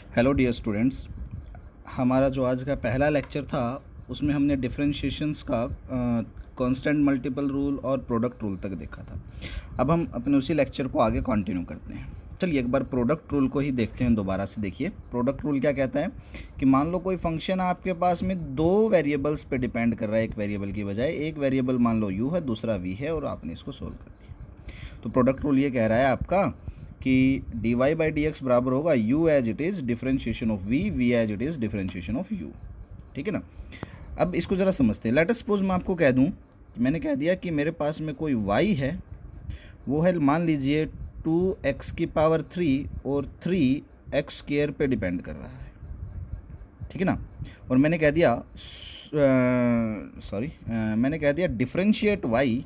Hello dear students. हमारा जो आज का पहला लेक्चर था उसमें हमने डिफरेंशिएशंस का कांस्टेंट मल्टीपल रूल और प्रोडक्ट रूल तक देखा था। अब हम अपने उसी लेक्चर को आगे कंटिन्यू करते हैं। चलिए एक बार प्रोडक्ट रूल को ही देखते हैं दोबारा से। देखिए प्रोडक्ट रूल क्या कहता है कि मान लो कोई फंक्शन आपके पास में दो वेरिएबल्स पे डिपेंड कर रहा है, एक वेरिएबल की बजाय। एक वेरिएबल मान लो u है, दूसरा v है, और आपने इसको सोल्व कर दिया। तो प्रोडक्ट रूल ये कह रहा है आपका कि d y by d x बराबर होगा u as it is differentiation of v as it is differentiation of u। ठीक है ना। अब इसको ज़रा समझते हैं। लेट अस सपोज मैं आपको कह दूं, मैंने कह दिया कि मेरे पास में कोई y है, वो है मान लीजिए 2x की पावर 3 और 3x स्क्वायर पे डिपेंड कर रहा है। ठीक है ना। और मैंने कह दिया मैंने कह दिया differentiate y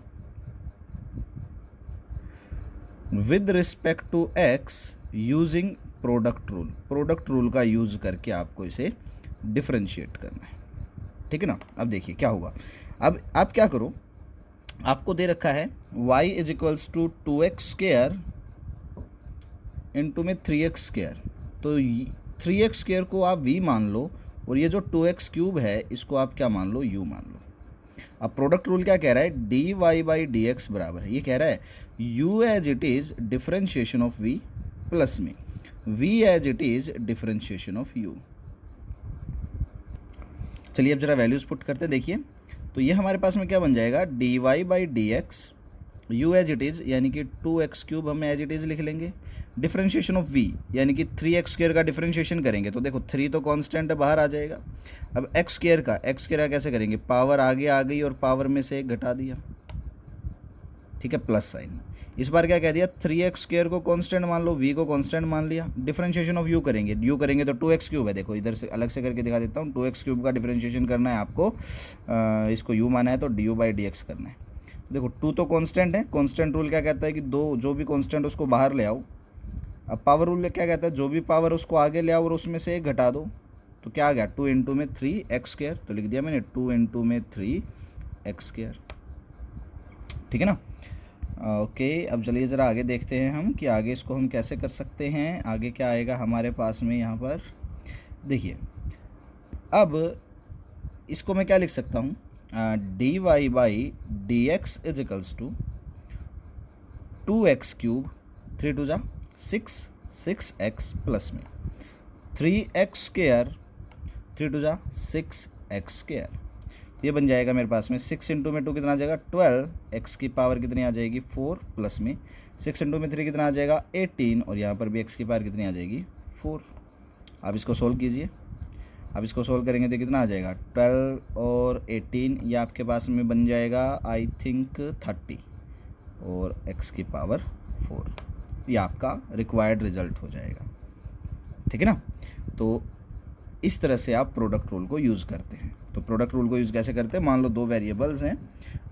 with respect to x using product rule. Product rule का यूज़ करके आपको इसे डिफरेंशिएट करना है। ठीक है ना। अब देखिए क्या होगा। अब आप क्या करो, आपको दे रखा है y is equals to 2x square into में 3x स्क्वायर। तो 3x स्क्वायर को आप v मान लो और ये जो 2x क्यूब है इसको आप क्या मान लो, u मान लो। अब प्रोडक्ट रूल क्या कह रहा है, d y by d x बराबर है, ये कह रहा है u as it is differentiation of v plus में v as it is differentiation of u। चलिए अब जरा वैल्यूज़ पुट करते देखिए। तो ये हमारे पास में क्या बन जाएगा, d y by d x u as it is यानी कि 2x क्यूब हम एज इट इज़ लिख लेंगे, डिफरेंशिएशन ऑफ v यानी कि 3x स्क्वायर का डिफरेंशिएशन करेंगे तो देखो 3 तो कांस्टेंट है, बाहर आ जाएगा। अब x स्क्वायर का कैसे करेंगे, पावर आगे आ गई और पावर में से एक घटा दिया। ठीक है, प्लस साइन। इस बार क्या कह दिया, 3x स्क्वायर को कांस्टेंट मान लो, v को कांस्टेंट मान लिया। डिफरेंशिएशन ऑफ u करेंगे, तो 2x क्यूब है। देखो इधर से अलग से करके दिखा देता हूँ। 2x क्यूब का डिफरेंशिएशन करना है आपको, इसको u माना है तो du बाई डी एक्स करना है। देखो 2 तो कांस्टेंट है। कांस्टेंट रूल क्या कहता है कि दो जो भी कांस्टेंट उसको बाहर ले आओ। अब पावर रूल क्या कहता है, जो भी पावर उसको आगे ले आओ और उसमें से एक घटा दो। तो क्या आ गया, 2 इंटू में 3x स्क्वायर। तो लिख दिया मैंने 2 इंटू में 3x स्क्वायर। ठीक है ना। ओके, अब चलिए ज़रा आगे देखते हैं हम कि आगे इसको हम कैसे कर सकते हैं। आगे क्या आएगा हमारे पास में यहाँ पर, देखिए अब इसको मैं क्या लिख सकता हूँ, d y by d x is equals to 2x cube, 3 two जा 6x प्लस में 3x स्क्वायर, 3 टू जा 6x स्क्वायर। ये बन जाएगा मेरे पास में 6 इंटू में 2 कितना आ जाएगा 12, x की पावर कितनी आ जाएगी 4, प्लस में 6 इंटू में 3 कितना आ जाएगा 18, और यहाँ पर भी x की पावर कितनी आ जाएगी 4। आप इसको सोल्व कीजिए। अब इसको सोल्व करेंगे तो कितना आ जाएगा 12 और 18, ये आपके पास में बन जाएगा आई थिंक 30 और x की पावर 4। ये आपका रिक्वायर्ड रिजल्ट हो जाएगा। ठीक है ना। तो इस तरह से आप प्रोडक्ट रूल को यूज़ करते हैं। तो प्रोडक्ट रूल को यूज़ कैसे करते हैं, मान लो दो वेरिएबल्स हैं,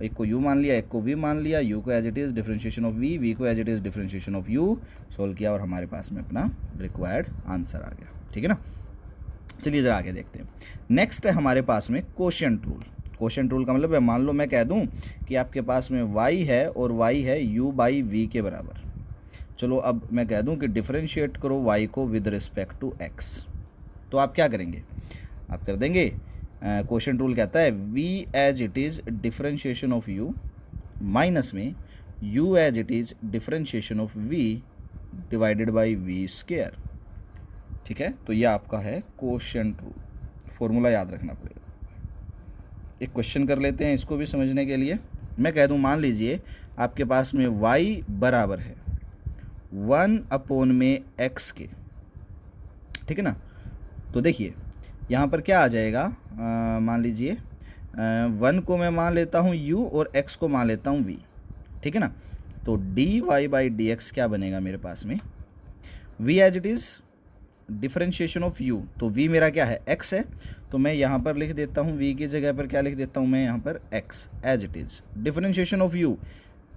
एक को u मान लिया, एक को v मान लिया। u को as it is differentiation of v को as it is differentiation of u solve किया और हमारे पास में अपना रिक्वायर्ड आंसर आ गया। ठीक है ना। चलिए ज़रा आगे देखते हैं। नेक्स्ट है हमारे पास में कोशेंट रूल। कोशेंट रूल का मतलब है, मान लो मैं कह दूं कि आपके पास में y है और y है u बाई v के बराबर। चलो अब मैं कह दूं कि डिफरेंशिएट करो y को विद रिस्पेक्ट टू x। तो आप क्या करेंगे, आप कर देंगे, कोशेंट रूल कहता है v as it is differentiation of u minus में u as it is differentiation of v divided by v square. ठीक है, तो ये आपका है कोशेंट रूल। फॉर्मूला याद रखना पड़ेगा। एक क्वेश्चन कर लेते हैं इसको भी समझने के लिए। मैं कह दूं, मान लीजिए आपके पास में y बराबर है 1 अपॉन में x के। ठीक है ना। तो देखिए यहाँ पर क्या आ जाएगा, मान लीजिए 1 को मैं मान लेता हूँ u और x को मान लेता हूँ v। ठीक है ना। तो d y by d x क्या बनेगा मेरे पास में, v as it is differentiation of u। तो v मेरा क्या है, x है, तो मैं यहाँ पर लिख देता हूँ v की जगह पर क्या लिख देता हूँ मैं यहाँ पर x as it is differentiation of u।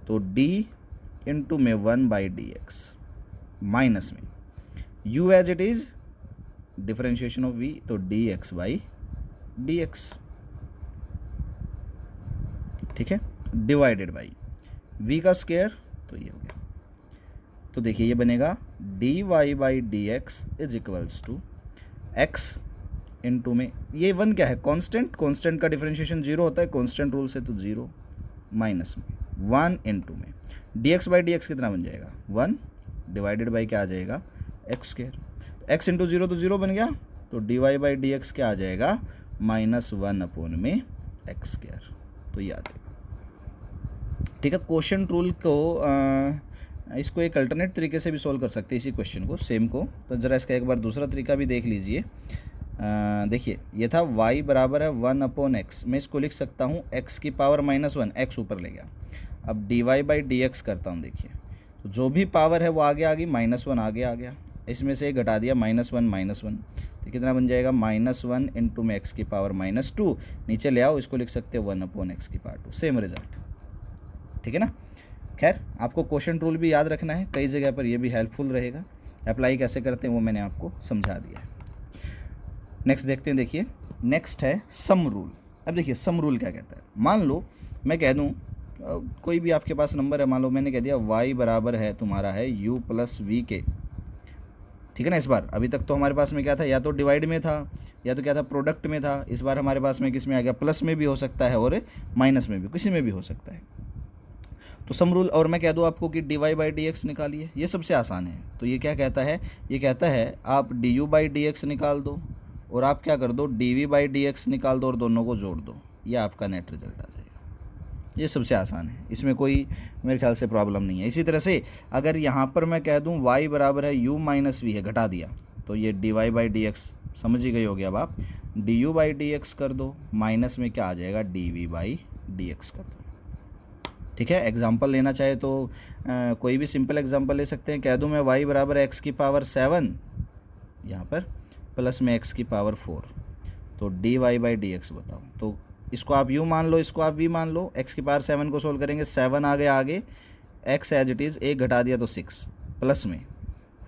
तो d इंटू में 1 बाई डी एक्स माइनस में u as it is differentiation of v, तो dx बाई डी एक्स। ठीक है, डिवाइडेड बाई v का स्क्वायर, तो ये हो गया। तो देखिए ये बनेगा d y by d x is equals to x into में ये 1 क्या है, कांस्टेंट, कांस्टेंट का डिफरेंशिएशन 0 होता है कांस्टेंट रूल से, तो 0 माइनस में 1 इंटू में dx बाई डी कितना बन जाएगा 1 डिवाइडेड बाई क्या आ जाएगा एक्स स्क्वायर, एक्स इंटू 0 तो 0 बन गया, तो dy बाई डी क्या आ जाएगा -1 अपॉन में एक्स स्क्वायर, तो ये आ जाएगा। ठीक है, क्वोशंट रूल को इसको एक अल्टरनेट तरीके से भी सॉल्व कर सकते हैं इसी क्वेश्चन को, सेम को। तो ज़रा इसका एक बार दूसरा तरीका भी देख लीजिए। देखिए ये था y बराबर है 1 अपॉन एक्स, मैं इसको लिख सकता हूँ x की पावर -1, x ऊपर ले गया। अब dy बाई डी करता हूँ, देखिए तो जो भी पावर है वो आगे आ गई, -1 आगे आ गया, इसमें से घटा दिया -1, तो कितना बन जाएगा -1 इंटू में x की पावर -2, नीचे ले आओ, इसको लिख सकते हैं 1 अपॉन एक्स की पावर 2, सेम रिजल्ट। ठीक है ना। खैर आपको क्वोशंट रूल भी याद रखना है, कई जगह पर ये भी हेल्पफुल रहेगा। अप्लाई कैसे करते हैं वो मैंने आपको समझा दिया है। नेक्स्ट देखते हैं, देखिए नेक्स्ट है सम रूल। अब देखिए सम रूल क्या कहता है, मान लो मैं कह दूं कोई भी आपके पास नंबर है, मान लो मैंने कह दिया y बराबर है तुम्हारा है u प्लस वी के। ठीक है ना, इस बार अभी तक तो हमारे पास में क्या था, या तो डिवाइड में था या तो क्या था प्रोडक्ट में था, इस बार हमारे पास में किस में आ गया, प्लस में भी हो सकता है और माइनस में भी, किसी में भी हो सकता है। तो सम रूल, और मैं कह दूँ आपको कि dy बाई डी निकालिए, ये सबसे आसान है। तो ये क्या कहता है, ये कहता है आप du बाई डी निकाल दो और आप क्या कर दो dv बाई डी निकाल दो और दोनों को जोड़ दो, ये आपका नेट रिजल्ट आ जाएगा। ये सबसे आसान है, इसमें कोई मेरे ख्याल से प्रॉब्लम नहीं है। इसी तरह से अगर यहाँ पर मैं कह दूँ y बराबर है u माइनस वी है, घटा दिया, तो ये dy बाई डी समझ ही गई होगी। अब आप du बाई डी कर दो, माइनस में क्या आ जाएगा dv बाई डी कर दो। ठीक है, एग्जाम्पल लेना चाहे तो कोई भी सिंपल एग्जाम्पल ले सकते हैं। कह दूँ मैं y बराबर x की पावर 7 यहाँ पर प्लस में x की पावर 4, तो dy बाई डी बताओ। तो इसको आप u मान लो, इसको आप v मान लो, x की पावर 7 को सोल्व करेंगे, 7 आगे x एज इट इज़ 1 घटा दिया तो 6, प्लस में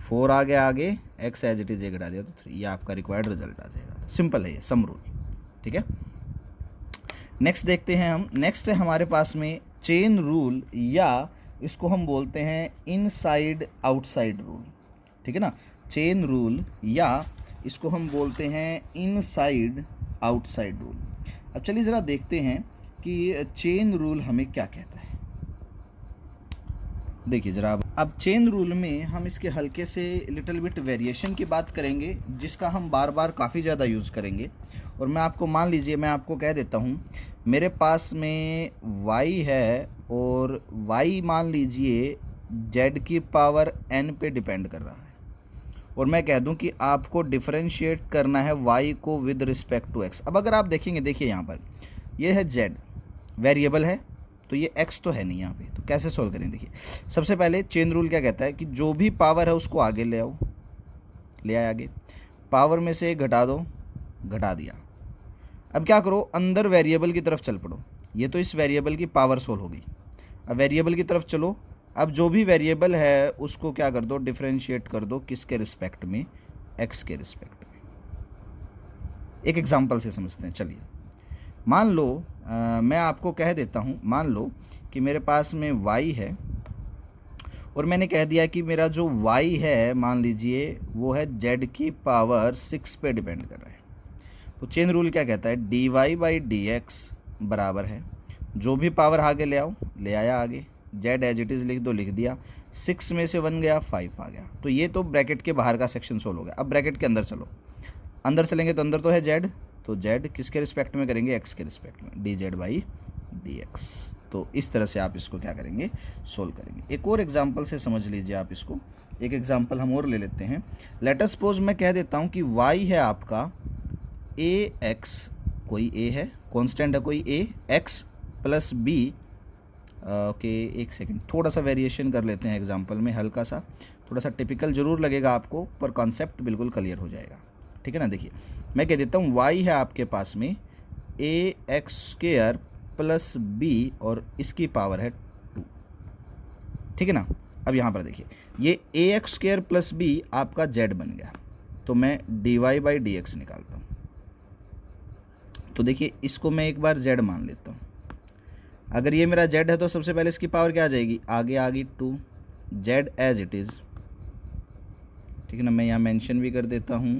4 आगे x एज इट इज़ 1 घटा दिया तो 3, ये आपका रिक्वायर्ड रिजल्ट आ जाएगा। सिंपल है ये सम रूल। ठीक है, नेक्स्ट देखते हैं हम। नेक्स्ट है हमारे पास में चेन रूल, या इसको हम बोलते हैं इनसाइड आउटसाइड रूल। ठीक है ना, चेन रूल या इसको हम बोलते हैं इनसाइड आउटसाइड रूल। अब चलिए ज़रा देखते हैं कि चेन रूल हमें क्या कहता है। देखिए ज़रा, अब चेन रूल में हम इसके हल्के से लिटिल बिट वेरिएशन की बात करेंगे, जिसका हम बार बार काफ़ी ज़्यादा यूज़ करेंगे। और मैं आपको मान लीजिए, मैं आपको कह देता हूँ मेरे पास में y है और y मान लीजिए z की पावर n पे डिपेंड कर रहा है, और मैं कह दूं कि आपको डिफरेंशिएट करना है y को विद रिस्पेक्ट टू x। अब अगर आप देखेंगे, देखिए यहाँ पर ये है z वेरिएबल है, तो ये x तो है नहीं यहाँ पे, तो कैसे सोल्व करें। देखिए सबसे पहले चेन रूल क्या कहता है कि जो भी पावर है उसको आगे ले आओ, ले आए आगे, पावर में से घटा दो, घटा दिया। अब क्या करो, अंदर वेरिएबल की तरफ चल पड़ो, ये तो इस वेरिएबल की पावर सोल्व होगी। अब वेरिएबल की तरफ चलो, अब जो भी वेरिएबल है उसको क्या कर दो, डिफरेंशिएट कर दो, किसके रिस्पेक्ट में, x के रिस्पेक्ट में। एक एग्जांपल से समझते हैं। चलिए मान लो मैं आपको कह देता हूँ, मान लो कि मेरे पास में y है और मैंने कह दिया कि मेरा जो y है मान लीजिए वो है z की पावर 6 पे डिपेंड कर रहा है। तो चेन रूल क्या कहता है, dy बाई डी बराबर है, जो भी पावर आगे ले आओ, ले आया आगे, z एज इट इज़ लिख दो, लिख दिया, 6 में से 1 गया 5 आ गया। तो ये तो ब्रैकेट के बाहर का सेक्शन सोल्व हो गया। अब ब्रैकेट के अंदर चलो, अंदर चलेंगे तो अंदर तो है z, तो z किसके रिस्पेक्ट में करेंगे, x के रिस्पेक्ट में, dz बाई डी। तो इस तरह से आप इसको क्या करेंगे, सोल्व करेंगे। एक और एग्जांपल से समझ लीजिए आप इसको, एक एग्जांपल हम और ले लेते हैं। लेट अस सपोज मैं कह देता हूँ कि y है आपका ax, कोई a है, कांस्टेंट है कोई a, x plus b। Okay एक सेकंड, थोड़ा सा वेरिएशन कर लेते हैं एग्जांपल में, हल्का सा, थोड़ा सा टिपिकल ज़रूर लगेगा आपको, पर कॉन्सेप्ट बिल्कुल क्लियर हो जाएगा। ठीक है ना, देखिए मैं कह देता हूँ y है आपके पास में ax² प्लस b और इसकी पावर है 2। ठीक है ना। अब यहाँ पर देखिए ये ax² प्लस b आपका z बन गया, तो मैं dy बाई डी निकालता हूँ। तो देखिए इसको मैं एक बार z मान लेता हूँ। अगर ये मेरा z है तो सबसे पहले इसकी पावर क्या आ जाएगी, आगे आ गई 2, z एज इट इज़। ठीक है ना, मैं यहाँ मेंशन भी कर देता हूँ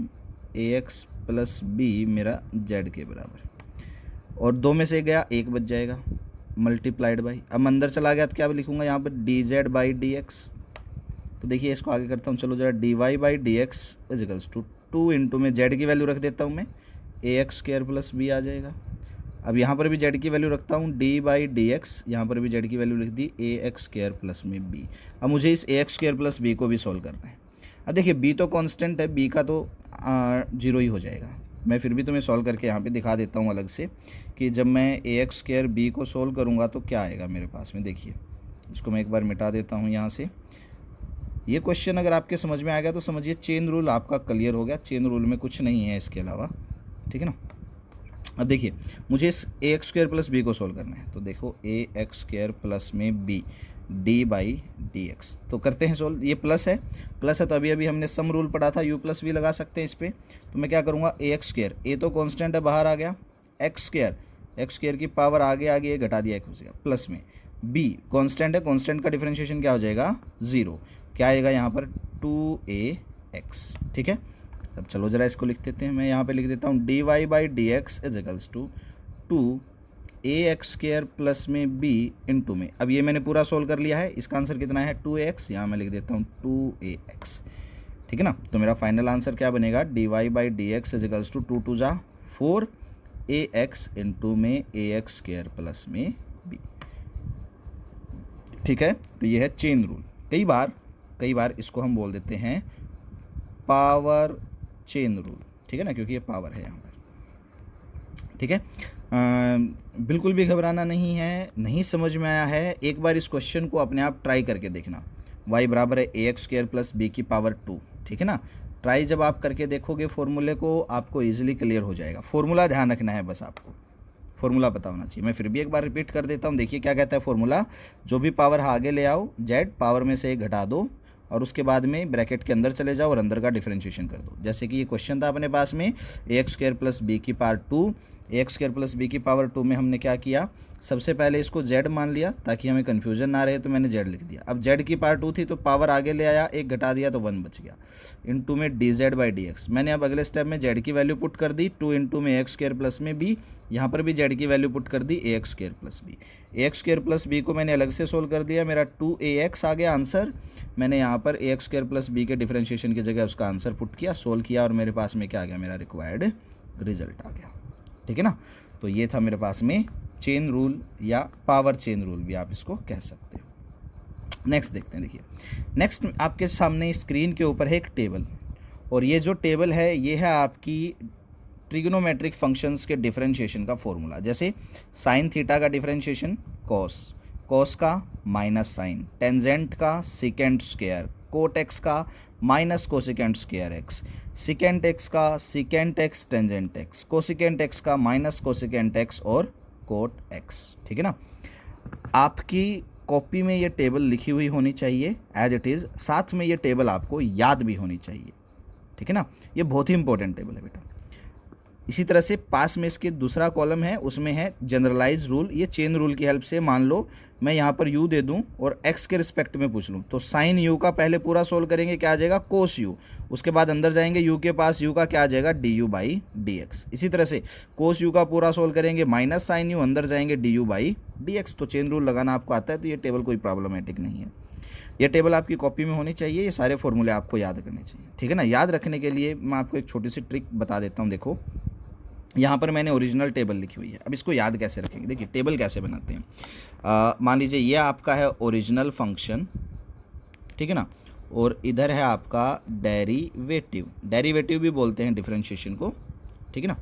ए एक्स प्लस बी मेरा जेड के बराबर है, और 2 में से गया 1 बच जाएगा मल्टीप्लाइड बाई, अब अंदर चला गया तो क्या लिखूंगा यहाँ पर d z by d x. तो देखिए इसको आगे करता हूँ, चलो जरा d y by d x is equals to 2 into में जेड की वैल्यू रख देता हूँ मैं, a x square plus b आ जाएगा। अब यहाँ पर भी जेड की वैल्यू रखता हूँ डी बाई डी एक्स, यहाँ पर भी जेड की वैल्यू लिख दी ए एक्स स्क्वायर प्लस में बी। अब मुझे इस a x square plus b को भी सॉल्व करना है। अब देखिए बी तो कांस्टेंट है, बी का तो 0 ही हो जाएगा। मैं फिर भी तुम्हें सॉल्व करके यहाँ पे दिखा देता हूँ अलग से कि जब मैं ए एक्स स्क्वायर बी को सॉल्व करूँगा तो क्या आएगा मेरे पास में। देखिए इसको मैं एक बार मिटा देता हूँ यहाँ से। ये क्वेश्चन अगर आपके समझ में आ गया तो समझिए चेन रूल आपका क्लियर हो गया। चेन रूल में कुछ नहीं है इसके अलावा, ठीक है ना। अब देखिए मुझे इस a x square plus b को सोल्व करना है, तो देखो ए एक्स स्क्वायर प्लस में b d by d x, तो करते हैं सोल्व। ये प्लस है तो अभी अभी हमने सम रूल पढ़ा था, यू प्लस वी लगा सकते हैं इस पर। तो मैं क्या करूँगा, ए एक्स स्क्वायर, ए तो कॉन्स्टेंट है बाहर आ गया, एक्स स्क्वायर की पावर आगे आ गई, घटा दिया एक हो जाएगा, प्लस में बी कॉन्स्टेंट है, कॉन्स्टेंट का डिफरेंशिएशन क्या हो जाएगा 0, क्या आएगा यहाँ पर 2ax, ठीक है। अब चलो ज़रा इसको लिख देते हैं, मैं यहाँ पे लिख देता हूँ d y by d x is equals to 2ax square plus में b इंटू में, अब ये मैंने पूरा सोल्व कर लिया है, इसका आंसर कितना है 2ax, यहाँ मैं लिख देता हूँ 2ax, ठीक है ना। तो मेरा फाइनल आंसर क्या बनेगा, d y by d x is equals to 2 2 जा 4ax इंटू में ax स्क्वायर प्लस में b, ठीक है। तो ये है चेन रूल। कई बार इसको हम बोल देते हैं पावर चेन रूल, ठीक है ना, क्योंकि ये पावर है यहाँ पर, ठीक है। बिल्कुल भी घबराना नहीं है, नहीं समझ में आया है, एक बार इस क्वेश्चन को अपने आप ट्राई करके देखना। y बराबर है ए एक्स स्क्वायर प्लस बी की पावर 2, ठीक है ना। ट्राई जब आप करके देखोगे फॉर्मूले को, आपको ईजिली क्लियर हो जाएगा। फॉर्मूला ध्यान रखना है, बस आपको फॉर्मूला पता होना चाहिए। मैं फिर भी एक बार रिपीट कर देता हूँ, देखिए क्या कहता है फॉर्मूला, जो भी पावर आगे ले आओ जेड, पावर में से 1 घटा दो और उसके बाद में ब्रैकेट के अंदर चले जाओ और अंदर का डिफरेंशिएशन कर दो। जैसे कि ये क्वेश्चन था अपने पास में ए एक्स स्क्वायर प्लस बी की पावर 2, ए एक्स स्क्वायर प्लस बी की पावर 2 में हमने क्या किया, सबसे पहले इसको जेड मान लिया ताकि हमें कन्फ्यूजन ना रहे, तो मैंने जेड लिख दिया। अब जेड की पावर 2 थी तो पावर आगे ले आया, 1 घटा दिया तो 1 बच गया, इंटू में D z by d x. मैंने अब अगले स्टेप में जेड की वैल्यू पुट कर दी 2 इंटू में ए एक्स स्क्वायर प्लस में बी, यहाँ पर भी जेड की वैल्यू पुट कर दी ए एक्स स्क्वायर प्लस बी। ए एक्स स्क्वायर प्लस बी को मैंने अलग से सोल्व कर दिया, मेरा 2ax आ गया आंसर। मैंने यहाँ पर ए एक्स स्क्वायर प्लस बी के डिफरेंशिएशन की जगह उसका आंसर पुट किया, सोल्व किया और मेरे पास में क्या आ गया, मेरा रिक्वायर्ड रिजल्ट आ गया, ठीक है ना। तो ये था मेरे पास में चेन रूल या पावर चेन रूल भी आप इसको कह सकते हो। नेक्स्ट देखते हैं, देखिए नेक्स्ट आपके सामने स्क्रीन के ऊपर है एक टेबल, और ये जो टेबल है ये है आपकी ट्रिग्नोमेट्रिक फंक्शंस के डिफरेंशिएशन का फॉर्मूला। जैसे साइन थीटा का डिफरेंशिएशन कॉस का माइनस साइन, टेंजेंट का सिकेंट स्क्वायर, कोट एक्स का minus cosecant square X, secant X का secant X tangent X, cosecant X का माइनस कोसिकेंट एक्स और कोट एक्स, ठीक है ना। आपकी कॉपी में ये टेबल लिखी हुई होनी चाहिए एज इट इज़, साथ में ये टेबल आपको याद भी होनी चाहिए, ठीक है ना। ये बहुत ही इंपॉर्टेंट टेबल है बेटा। इसी तरह से पास में इसके दूसरा कॉलम है, उसमें है जनरलाइज रूल। ये चेन रूल की हेल्प से, मान लो मैं यहाँ पर u दे दूँ और x के रिस्पेक्ट में पूछ लूँ, तो साइन u का पहले पूरा सोल्व करेंगे, क्या आ जाएगा कोस u, उसके बाद अंदर जाएंगे u के पास, u का क्या आ जाएगा du बाई dx। इसी तरह से कोस u का पूरा सोल्व करेंगे, माइनस साइन u, अंदर जाएंगे du बाई dx। तो चेन रूल लगाना आपको आता है, तो ये टेबल कोई प्रॉब्लमेटिक नहीं है। ये टेबल आपकी कॉपी में होनी चाहिए, ये सारे फॉर्मूले आपको याद करने चाहिए, ठीक है ना। याद रखने के लिए मैं आपको एक छोटी सी ट्रिक बता देता हूँ। देखो यहाँ पर मैंने ओरिजिनल टेबल लिखी हुई है, अब इसको याद कैसे रखेंगे, देखिए टेबल कैसे बनाते हैं। मान लीजिए ये आपका है ओरिजिनल फंक्शन, ठीक है ना, और इधर है आपका डेरिवेटिव भी बोलते हैं डिफरेंशिएशन को, ठीक है ना।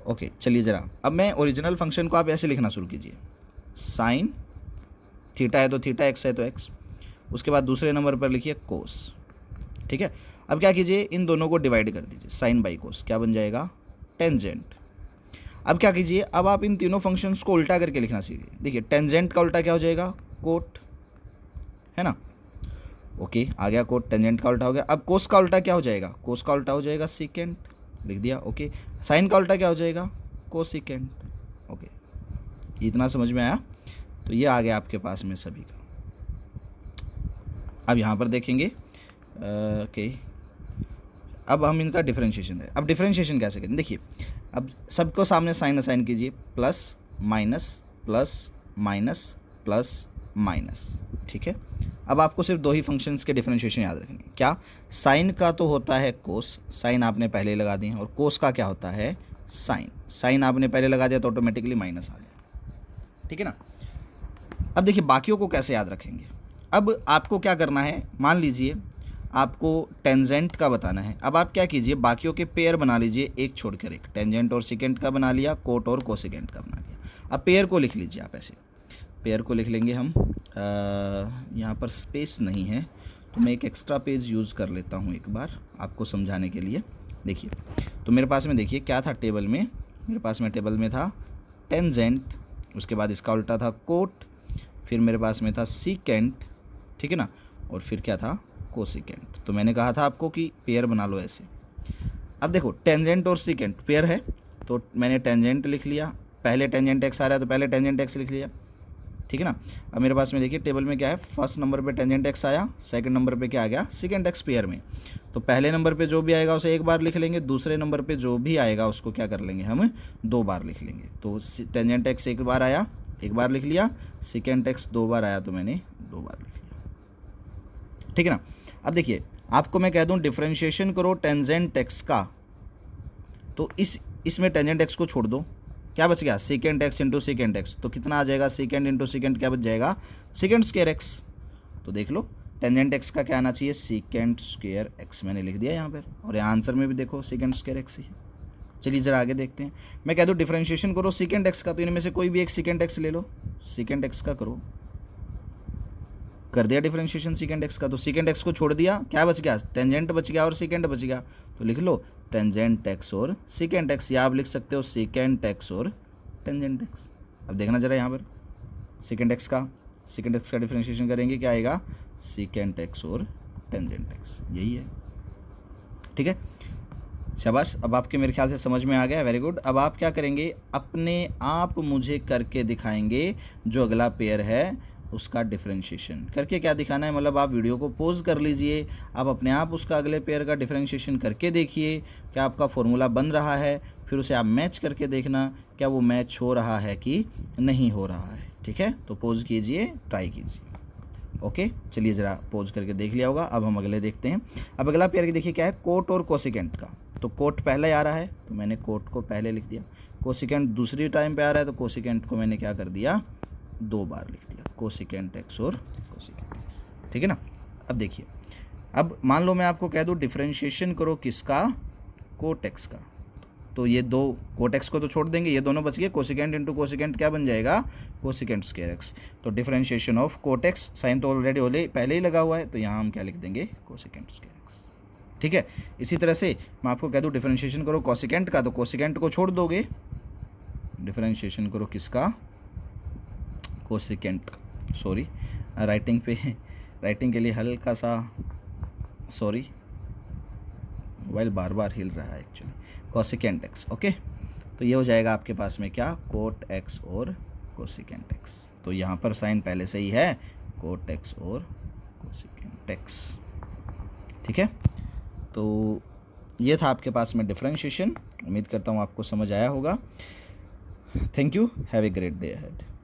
ओके चलिए ज़रा, अब मैं ओरिजिनल फंक्शन को आप ऐसे लिखना शुरू कीजिए, साइन थीटा है तो थीटा, एक्स है तो एक्स, उसके बाद दूसरे नंबर पर लिखिए कोस, ठीक है। अब क्या कीजिए, इन दोनों को डिवाइड कर दीजिए, साइन बाई कोस क्या बन जाएगा, टेंजेंट। अब क्या कीजिए, अब आप इन तीनों फंक्शंस को उल्टा करके लिखना सीखिए। देखिए टेंजेंट का उल्टा क्या हो जाएगा, कोट, है ना। ओके आ गया कोट, टेंजेंट का उल्टा हो गया। अब कोस का उल्टा क्या हो जाएगा, कोस का उल्टा हो जाएगा सिकेंट, लिख दिया। ओके साइन का उल्टा क्या हो जाएगा, कोसिकेंट। ओके इतना समझ में आया, तो ये आ गया आपके पास में सभी का। अब यहाँ पर देखेंगे, ओके अब हम इनका डिफरेंशिएशन है। अब डिफरेंशिएशन कैसे करें, देखिए अब सबको सामने साइन असाइन कीजिए, plus minus plus minus plus minus, ठीक है। अब आपको सिर्फ दो ही फंक्शंस के डिफरेंशिएशन याद रखने हैं। क्या, साइन का तो होता है कोस, साइन आपने पहले ही लगा दिए, और कोस का क्या होता है साइन, साइन आपने पहले लगा दिया तो ऑटोमेटिकली माइनस आ गया, ठीक है ना। अब देखिए बाकियों को कैसे याद रखेंगे। अब आपको क्या करना है, मान लीजिए आपको टेंजेंट का बताना है। अब आप क्या कीजिए, बाकियों के पेयर बना लीजिए, एक छोड़कर एक, टेंजेंट और सेकेंट का बना लिया, कोट और कोसेकेंट का बना लिया। अब पेयर को लिख लीजिए आप ऐसे, पेयर को लिख लेंगे हम, यहाँ पर स्पेस नहीं है तो मैं एक एक्स्ट्रा पेज यूज़ कर लेता हूँ एक बार आपको समझाने के लिए। देखिए तो मेरे पास में देखिए क्या था टेबल में, मेरे पास में टेबल में था टेंजेंट, उसके बाद इसका उल्टा था कोट, फिर मेरे पास में था सीकेंट, ठीक है ना, और फिर क्या था कोसेकेंट। तो मैंने कहा था आपको कि पेयर बना लो ऐसे। अब देखो टेंजेंट और सीकेंट पेयर है तो मैंने टेंजेंट लिख लिया, पहले टेंजेंट एक्स आ रहा है तो पहले टेंजेंट एक्स लिख लिया, ठीक है ना। अब मेरे पास में देखिए टेबल में क्या है, फर्स्ट नंबर पे टेंजेंट एक्स आया, सेकंड नंबर पे क्या आ गया सेकंड एक्स पेयर में। तो पहले नंबर पे जो भी आएगा उसे एक बार लिख लेंगे, दूसरे नंबर पे जो भी आएगा उसको क्या कर लेंगे हम दो बार लिख लेंगे। तो टेंजेंट एक्स एक बार आया एक बार लिख लिया, सेकेंड एक्स दो बार आया तो मैंने दो बार लिख लिया, ठीक है ना। अब देखिए आपको मैं कह दूं डिफरेंशिएशन करो टेंजेंट एक्स का, तो इसमें टेंजेंट एक्स को छोड़ दो, क्या बच गया second x into second x, तो कितना आ जाएगा सेकेंड इंटू सेकेंड क्या बच जाएगा सेकेंड स्क्वायर एक्स। तो देख लो टेंजेंट एक्स का क्या आना चाहिए सेकेंड स्क्वायर एक्स, मैंने लिख दिया यहाँ पर, और यहाँ आंसर में भी देखो सेकेंड स्क्वायर एक्स ही है। चलिए ज़रा आगे देखते हैं। मैं कह दूँ डिफरेंशिएशन करो सेकेंड एक्स का, तो इनमें से कोई भी एक सेकेंड एक्स ले लो, सेकेंड एक्स का करो, कर दिया डिफरेंशिएशन सेकेंड एक्स का। तो सेकेंड एक्स को छोड़ दिया, क्या बच गया टेंजेंट बच गया और सेकेंड बच गया, तो लिख लो टेंजेंट एक्स और सेकेंड एक्स, या आप लिख सकते हो सेकेंड एक्स और टेंजेंट एक्स। अब देखना जरा यहाँ पर सेकेंड एक्स का डिफरेंशिएशन करेंगे क्या आएगा सेकेंड एक्स और टेंजेंट एक्स, यही है, ठीक है। शाबाश, अब आपके मेरे ख्याल से समझ में आ गया, वेरी गुड। अब आप क्या करेंगे, अपने आप मुझे करके दिखाएंगे जो अगला पेयर है उसका डिफरेंशिएशन करके। क्या दिखाना है, मतलब आप वीडियो को पॉज कर लीजिए, आप अपने आप उसका अगले पेयर का डिफरेंशिएशन करके देखिए क्या आपका फॉर्मूला बन रहा है, फिर उसे आप मैच करके देखना क्या वो मैच हो रहा है कि नहीं हो रहा है, ठीक है। तो पॉज कीजिए, ट्राई कीजिए, ओके। चलिए ज़रा पॉज करके देख लिया होगा। अब हम अगले देखते हैं। अब अगला पेयर देखिए क्या है, कोट और कोसेकेंट का। तो कोट पहले आ रहा है तो मैंने कोट को पहले लिख दिया, कोसेकेंट दूसरी टाइम पे आ रहा है तो कोसेकेंट को मैंने क्या कर दिया दो बार लिख दिया, कोसेकेंट एक्स और कोसेकेंट एक्स, ठीक है ना। अब देखिए, अब मान लो मैं आपको कह दूँ डिफरेंशिएशन करो किसका कोट एक्स का, तो ये दो कोट एक्स को तो छोड़ देंगे, ये दोनों बच गए, कोसेकेंट इंटू कोसेकेंट क्या बन जाएगा कोसेकेंट स्क्वायर एक्स। तो differentiation of cot x, sine तो ऑलरेडी पहले ही लगा हुआ है तो यहाँ हम क्या लिख देंगे कोसेकेंट स्क्वायर एक्स, ठीक है। इसी तरह से मैं आपको कह दूँ डिफरेंशिएशन करो कोसेकेंट का, तो कोसेकेंट को छोड़ दोगे, डिफरेंशिएशन करो किसका कोसेकेंट, सॉरी राइटिंग के लिए हल्का सा सॉरी, मोबाइल बार बार हिल रहा है एक्चुअली, कोसेकेंट एक्स, ओके। तो ये हो जाएगा आपके पास में क्या कोट एक्स और कोसेकेंट एक्स। तो यहाँ पर साइन पहले से ही है कोट एक्स और कोसेकेंट एक्स, ठीक है। तो ये था आपके पास में डिफरेंशिएशन। उम्मीद करता हूँ आपको समझ आया होगा। Thank you, have a great day ahead.